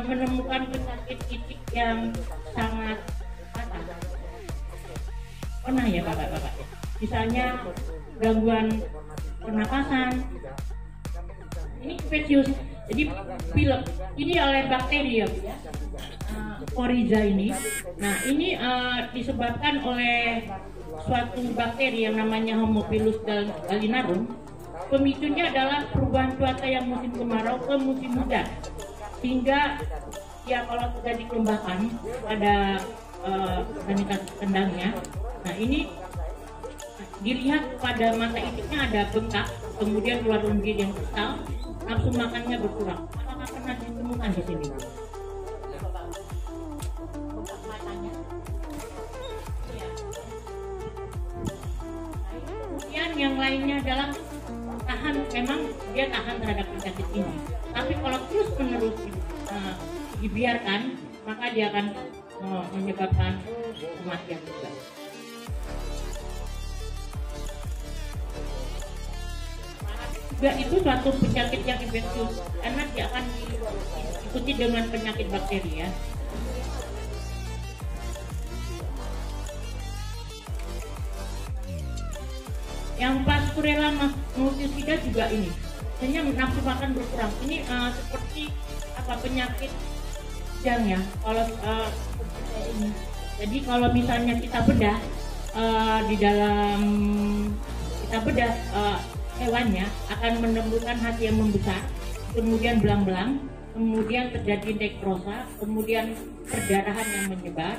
menemukan penyakit itik yang sangat fatal. Pernah ya bapak-bapak? Misalnya gangguan pernapasan, ini infeksius, jadi pilek, ini oleh bakteri ya Bu ya. Coryza ini. Nah, ini disebabkan oleh suatu bakteri yang namanya Haemophilus gallinarum. Pemicunya adalah perubahan cuaca yang musim kemarau ke musim hujan. Sehingga ya kalau terjadi kelembapan pada sanitas kandangnya. Nah, ini dilihat pada mata itiknya ada bengkak, kemudian keluar lendir yang besar, nafsu makannya berkurang. Apakah pernah ditemukan di sini? Kemudian yang lainnya adalah memang dia tahan terhadap penyakit ini. Tapi kalau terus menerus dibiarkan, maka dia akan menyebabkan kematian juga. Juga itu suatu penyakit yang infeksius karena dia akan diikuti dengan penyakit bakteri ya. Yang Pasteurella multisida juga ini, hanya nafsu makan berkurang. Ini seperti penyakit jang ya. Kalau ini, jadi kalau misalnya kita bedah di dalam hewannya akan menemukan hati yang membesar, kemudian belang-belang, kemudian terjadi nekrosa, kemudian perdarahan yang menyebar.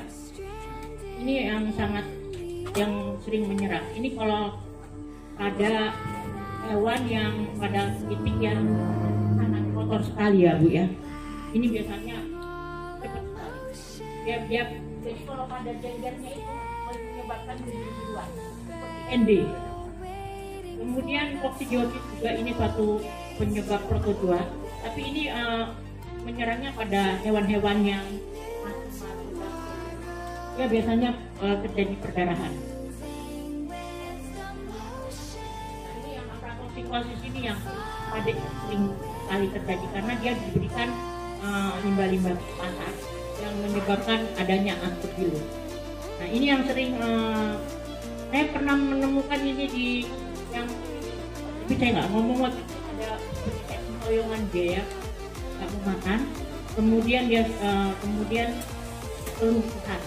Ini yang sering menyerang. Ini kalau ada hewan yang pada titik yang sangat kotor sekali ya Bu ya. Ini biasanya cepat sekali. Jadi kalau pada jenggernya itu menyebabkan bunuh-bunuhan seperti ND. Kemudian koksidiosis juga ini suatu penyebab protozoa, tapi ini menyerangnya pada hewan-hewan yang ya biasanya terjadi perdarahan. Psikosis ini yang pada sering kali terjadi karena dia diberikan limbah-limbah pasar yang menyebabkan adanya aspergillus. Nah ini yang sering saya pernah menemukan ini di yang tapi saya nggak ngomong waktu itu ada koyongan dia ya nggak mau makan, kemudian dia kelumpuhan.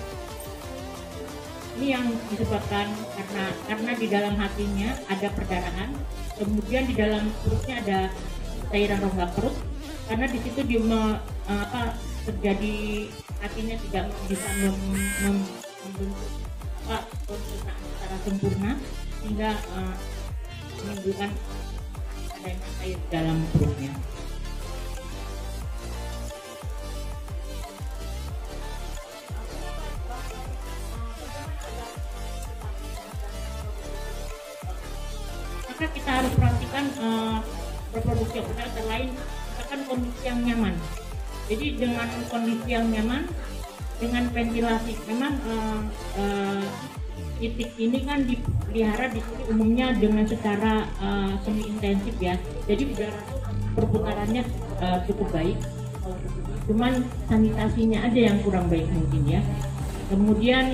Ini yang disebabkan karena di dalam hatinya ada perdarahan. Kemudian di dalam perutnya ada cairan rongga perut, karena di situ terjadi hatinya tidak bisa membentuk pencernaan secara sempurna sehingga menimbulkan adanya air dalam perutnya. Kita harus perhatikan reproduksi yang benar, selain misalkan kondisi yang nyaman. Jadi dengan kondisi yang nyaman, dengan ventilasi, memang itik ini kan dipelihara di sini umumnya dengan secara semi intensif ya. Jadi udara perputarannya cukup baik. Cuman sanitasinya aja yang kurang baik mungkin ya. Kemudian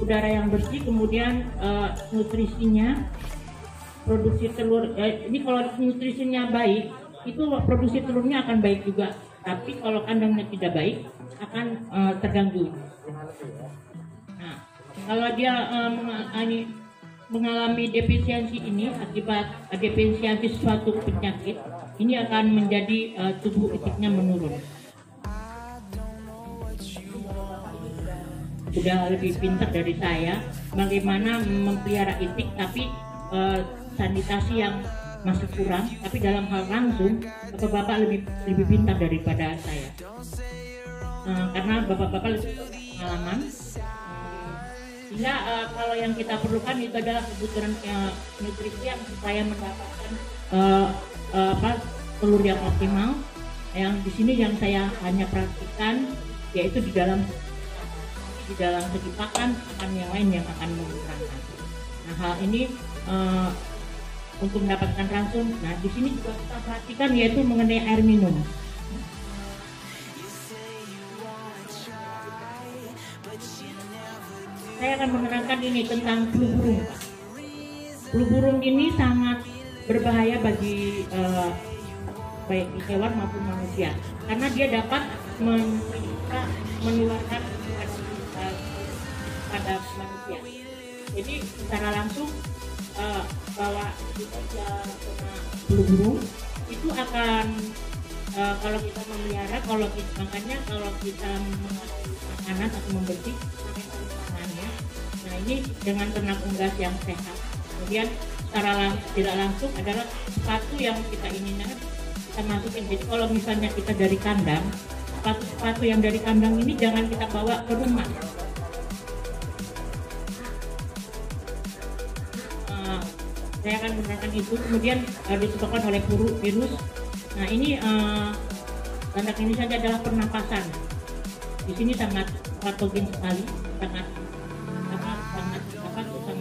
udara yang bersih, kemudian nutrisinya, produksi telur. Ini kalau nutrisinya baik, itu produksi telurnya akan baik juga. Tapi kalau kandangnya tidak baik, akan terganggu. Nah, kalau dia mengalami defisiensi ini akibat defisiensi suatu penyakit, ini akan menjadi tubuh itiknya menurun. Sudah lebih pintar dari saya bagaimana memelihara itik, tapi sanitasi yang masih kurang. Tapi dalam hal langsung bapak-bapak lebih pintar daripada saya, karena bapak-bapak lebih pengalaman. Sehingga kalau yang kita perlukan itu adalah kebutuhan nutrisi yang supaya mendapatkan telur yang optimal. Yang di sini yang saya hanya perhatikan yaitu di dalam segi pakan yang lain yang akan mengurangkan. Nah hal ini untuk mendapatkan racun. Nah, di sini juga kita perhatikan yaitu mengenai air minum. Saya akan menerangkan ini tentang flu burung. Flu burung ini sangat berbahaya bagi baik hewan maupun manusia, karena dia dapat menularkan pada manusia. Jadi secara langsung bahwa kita kena flu burung itu akan kalau kita memelihara, makanya kalau kita mengasih makanan atau membersih pakai sarung tangannya. Nah, ini dengan ternak unggas yang sehat. Kemudian secara tidak langsung adalah sepatu yang kita inginkan kita masukin. Jadi kalau misalnya kita dari kandang, sepatu yang dari kandang ini jangan kita bawa ke rumah. Saya akan menerangkan itu. Kemudian disebabkan oleh virus. Nah, ini tanda klinisnya adalah pernapasan. Di sini sangat patogen sekali, sangat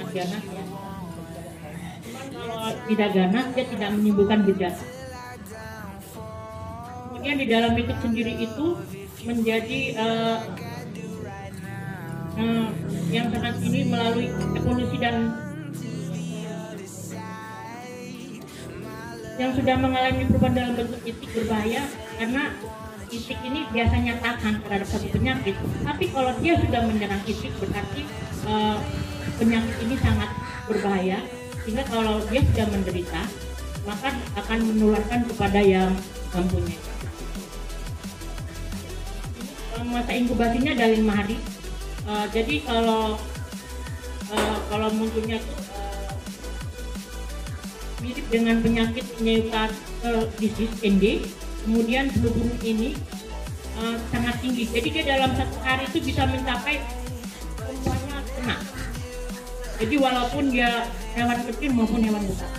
ganas ya. Kalau tidak ganas, dia tidak menimbulkan gejala. Kemudian di dalam itu sendiri itu menjadi yang sangat ini melalui evolusi dan yang sudah mengalami perubahan dalam bentuk itik berbahaya, karena itik ini biasanya tahan terhadap satu penyakit, tapi kalau dia sudah menyerang itik berarti penyakit ini sangat berbahaya, sehingga kalau dia sudah menderita maka akan menularkan kepada yang mempunyai. Masa inkubasinya ada 5 hari. Jadi kalau munculnya itu mirip dengan penyakit Newcastle disease ND. Kemudian flu burung ini sangat tinggi. Jadi dia dalam 1 hari itu bisa mencapai semuanya kena. Jadi walaupun dia hewan kecil maupun hewan besar.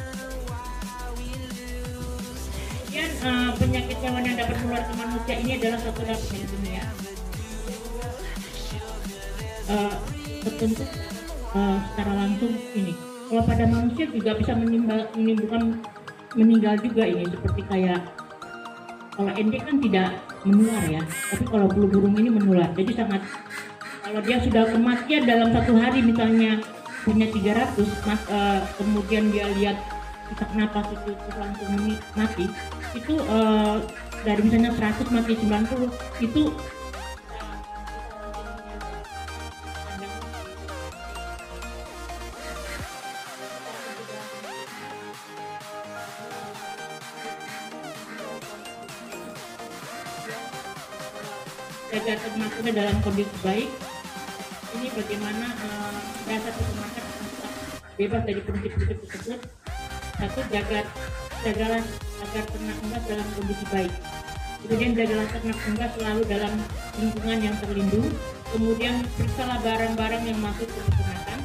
Kemudian penyakit hewan yang dapat menular ke manusia ini adalah satu dari penyakit dunia. Tertentu secara langsung ini. Kalau pada manusia juga bisa menimbulkan meninggal juga ini, seperti kayak kalau ND kan tidak menular ya, tapi kalau flu burung ini menular. Jadi sangat, kalau dia sudah kematian dalam 1 hari misalnya punya 300, kemudian dia lihat sesak napas itu langsung mati, itu dari misalnya 100 mati 90 itu agar ternaknya dalam kondisi baik. Ini bagaimana rasa peternakan bebas dari prinsip-prinsip tersebut. Satu, jagalah agar ternak unggas dalam kondisi baik. Kemudian jagalah ternak unggas selalu dalam lingkungan yang terlindung. Kemudian periksalah barang-barang yang masuk ke peternakan.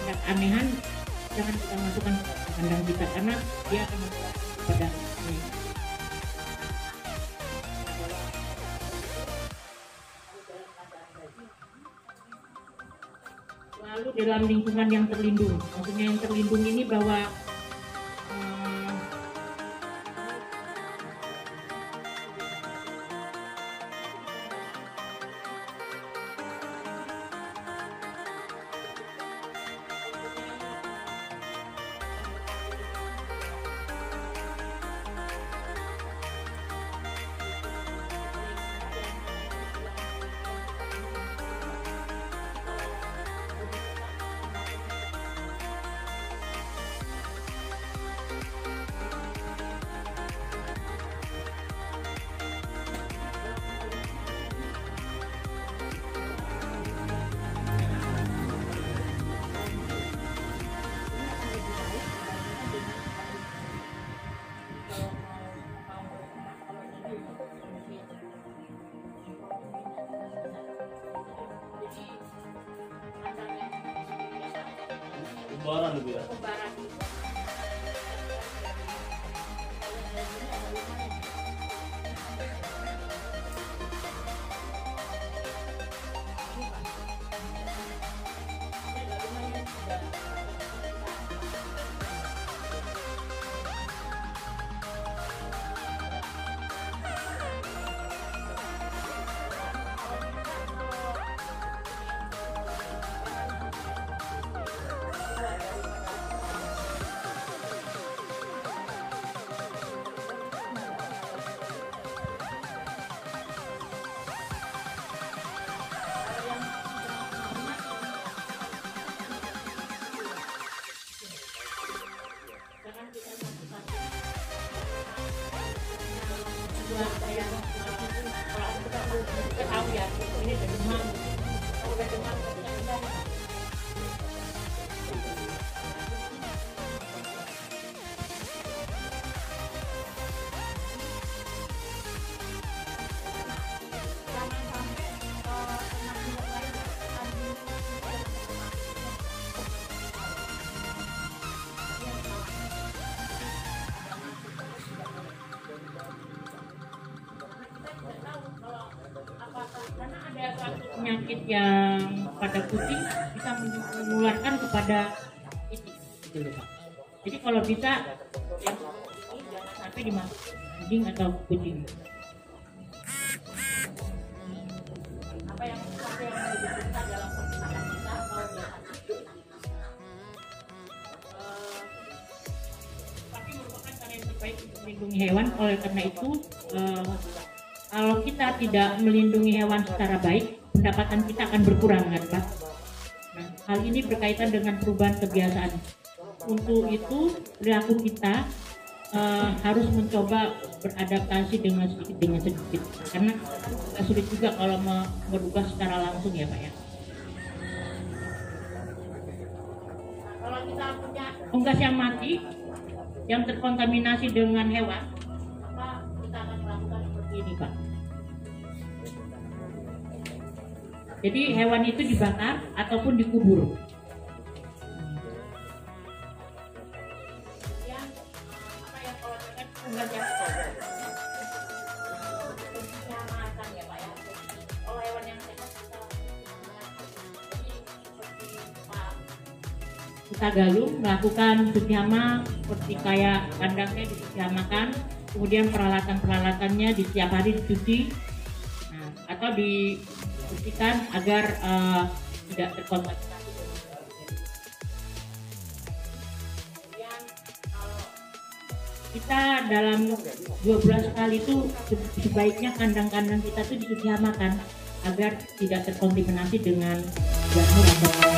Ada keanehan, jangan kita masukkan ke kandang kita karena dia akan menular kepada ini. Lalu dalam lingkungan yang terlindung, maksudnya yang terlindung ini bahwa Umbaran lebih ya. juga kayak kalau kita tahu ya ini udah demam, udah demam kita karena ada suatu penyakit yang pada kucing bisa menularkan kepada itu. Jadi kalau bisa yang jangan sampai dimasukkan anjing atau kucing. Apa yang lebih bisa dalam perpustakaan kita kalau tapi merupakan cara yang terbaik untuk melindungi hewan. Oleh karena itu kalau kita tidak melindungi hewan secara baik, pendapatan kita akan berkurang, kan Pak? Nah, hal ini berkaitan dengan perubahan kebiasaan. Untuk itu, perilaku kita harus mencoba beradaptasi dengan sedikit demi sedikit. Karena sulit juga kalau merubah secara langsung ya Pak ya. Kalau kita punya unggas yang mati, yang terkontaminasi dengan hewan, maka kita akan melakukan seperti ini Pak. Jadi hewan itu dibakar ataupun dikubur. Kemudian apa ya kalau dengan unggas yang makan ya Pak ya. Kalau hewan yang sehat kita galung melakukan cuci hama seperti kayak kandangnya dicuci hamakan, kemudian peralatan-peralatannya di setiap hari dicuci, atau dibersihkan agar tidak terkontaminasi. Kemudian kita dalam 2 bulan sekali itu sebaiknya kandang-kandang kita tuh dicuci hamakan agar tidak terkontaminasi dengan jamur atau